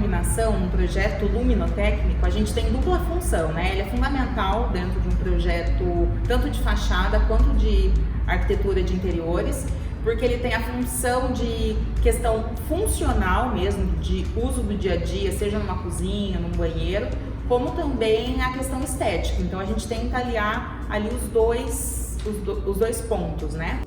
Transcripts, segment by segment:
iluminação, um projeto luminotécnico, a gente tem dupla função, né? Ele é fundamental dentro de um projeto tanto de fachada quanto de arquitetura de interiores, porque ele tem a função de questão funcional mesmo, de uso do dia a dia, seja numa cozinha, num banheiro, como também a questão estética. Então a gente tenta aliar ali os dois pontos, né?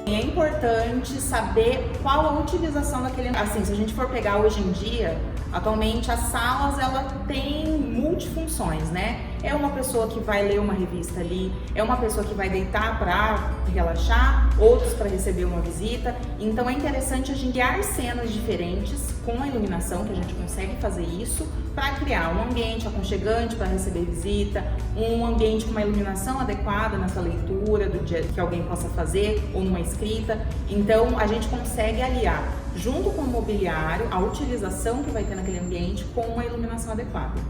É importante saber qual a utilização daquele... Assim, se a gente for pegar hoje em dia, atualmente as salas, ela tem multifunções, né? É uma pessoa que vai ler uma revista ali, é uma pessoa que vai deitar para relaxar, outros para receber uma visita. Então é interessante a gente criar cenas diferentes com a iluminação, que a gente consegue fazer isso, para criar um ambiente aconchegante para receber visita, um ambiente com uma iluminação adequada nessa leitura do dia que alguém possa fazer, ou numa escrita. Então a gente consegue aliar, junto com o mobiliário, a utilização que vai ter naquele ambiente com uma iluminação adequada.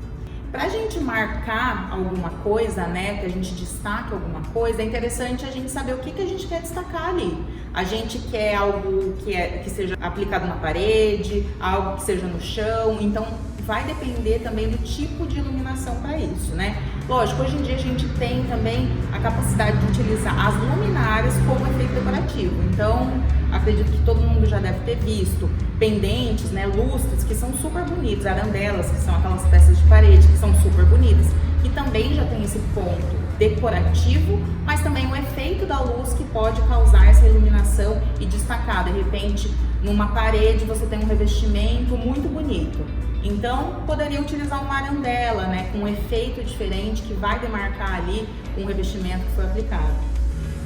Para a gente marcar alguma coisa, né, que a gente destaque alguma coisa, é interessante a gente saber o que a gente quer destacar ali. A gente quer algo que seja aplicado na parede, algo que seja no chão, então vai depender também do tipo de iluminação para isso, né? Lógico, hoje em dia a gente tem também a capacidade de utilizar as luminárias como efeito decorativo, então acredito que todo mundo já deve ter visto pendentes, né, lustres, que são super bonitos, arandelas, que são aquelas peças de parede que são super bonitas, que também já tem esse ponto decorativo, mas também o efeito da luz que pode causar essa iluminação e destacar. De repente, numa parede você tem um revestimento muito bonito. Então, poderia utilizar uma arandela, né, com um efeito diferente que vai demarcar ali com o revestimento que foi aplicado.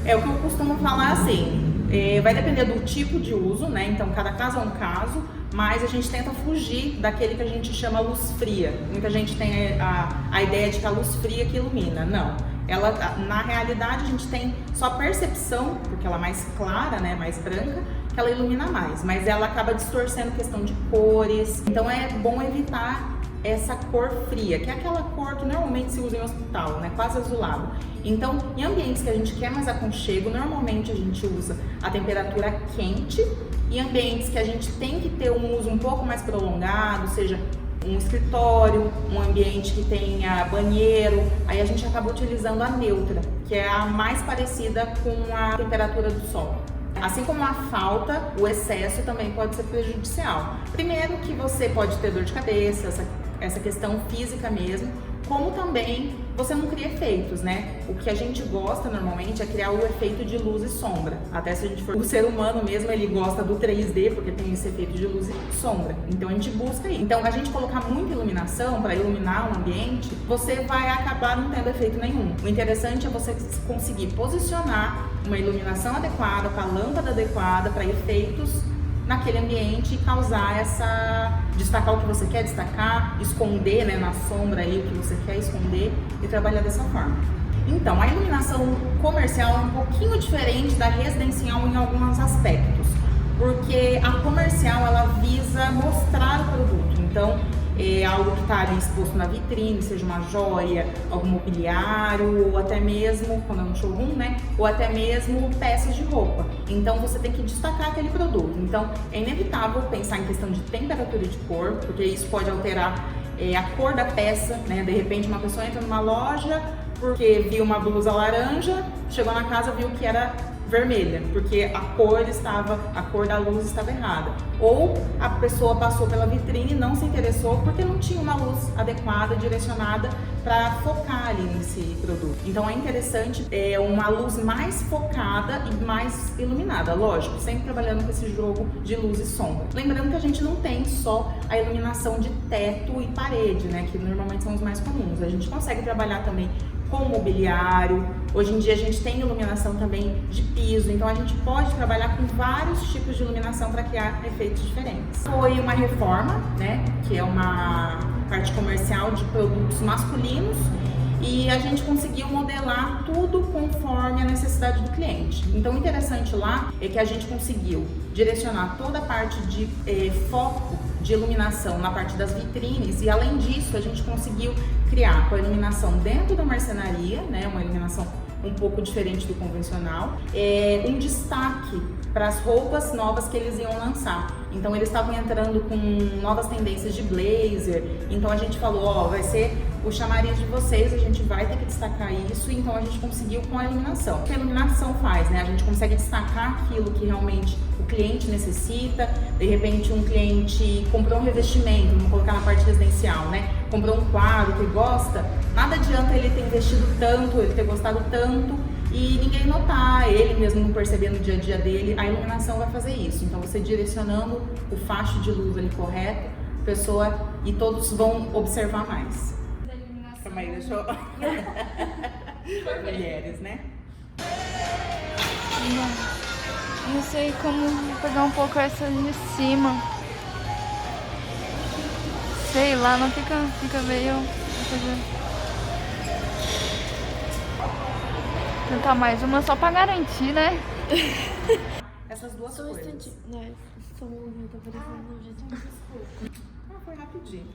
É o que eu costumo falar assim, vai depender do tipo de uso, né, então cada caso é um caso, mas a gente tenta fugir daquele que a gente chama luz fria. Muita gente tem a ideia de que a luz fria que ilumina, não. Ela, na realidade, a gente tem só percepção, porque ela é mais clara, né, mais branca, que ela ilumina mais, mas ela acaba distorcendo questão de cores. Então é bom evitar essa cor fria, que é aquela cor que normalmente se usa em hospital, né, quase azulado. Então, em ambientes que a gente quer mais aconchego, normalmente a gente usa a temperatura quente. Em ambientes que a gente tem que ter um uso um pouco mais prolongado, seja um escritório, um ambiente que tenha banheiro, aí a gente acaba utilizando a neutra, que é a mais parecida com a temperatura do sol. Assim como a falta, o excesso também pode ser prejudicial. Primeiro que você pode ter dor de cabeça, essa questão física mesmo, como também você não cria efeitos, né? O que a gente gosta normalmente é criar o efeito de luz e sombra. Até se a gente for... O ser humano mesmo, ele gosta do 3D, porque tem esse efeito de luz e sombra. Então a gente busca isso. Então a gente colocar muita iluminação para iluminar um ambiente, você vai acabar não tendo efeito nenhum. O interessante é você conseguir posicionar uma iluminação adequada, com a lâmpada adequada para efeitos naquele ambiente e causar destacar o que você quer destacar, esconder, né, na sombra aí o que você quer esconder e trabalhar dessa forma. Então, a iluminação comercial é um pouquinho diferente da residencial em alguns aspectos, porque a comercial ela visa mostrar o produto, então é algo que está ali exposto na vitrine, seja uma joia, algum mobiliário, ou até mesmo, quando é um showroom, né, ou até mesmo peças de roupa. Então você tem que destacar aquele produto. Então é inevitável pensar em questão de temperatura de cor, porque isso pode alterar a cor da peça, né? De repente uma pessoa entra numa loja porque viu uma blusa laranja, chegou na casa viu que era vermelha, porque a cor da luz estava errada. Ou a pessoa passou pela vitrine e não se interessou porque não tinha uma luz adequada, direcionada para focar ali nesse produto. Então é interessante uma luz mais focada e mais iluminada, lógico, sempre trabalhando com esse jogo de luz e sombra. Lembrando que a gente não tem só a iluminação de teto e parede, né, que normalmente são os mais comuns. A gente consegue trabalhar também com mobiliário. Hoje em dia a gente tem iluminação também de piso, então a gente pode trabalhar com vários tipos de iluminação para criar efeitos diferentes. Foi uma reforma, né, que é uma parte comercial de produtos masculinos, e a gente conseguiu modelar tudo conforme a necessidade do cliente. Então o interessante lá é que a gente conseguiu direcionar toda a parte de foco de iluminação na parte das vitrines, e além disso a gente conseguiu criar com a iluminação dentro da marcenaria, né, uma iluminação um pouco diferente do convencional, um destaque para as roupas novas que eles iam lançar. Então eles estavam entrando com novas tendências de blazer, então a gente falou, ó, vai ser o chamariz de vocês, a gente vai ter que destacar isso, então a gente conseguiu com a iluminação. O que a iluminação faz, né? A gente consegue destacar aquilo que realmente o cliente necessita. De repente um cliente comprou um revestimento, vamos colocar na parte residencial, né? Comprou um quadro que gosta, nada adianta ele ter investido tanto, ele ter gostado tanto e ninguém notar, ele mesmo não perceber no dia a dia dele. A iluminação vai fazer isso. Então você direcionando o facho de luz ali correto, a pessoa e todos vão observar mais. Calma aí, deixa eu... Mulheres, né? Não sei como pegar um pouco essa de cima. Sei lá, não fica meio... Tentar mais uma só pra garantir, né? Essas duas Só um coisas. instantinho. Não, só um momento, aparecendo no jeito. Foi rapidinho.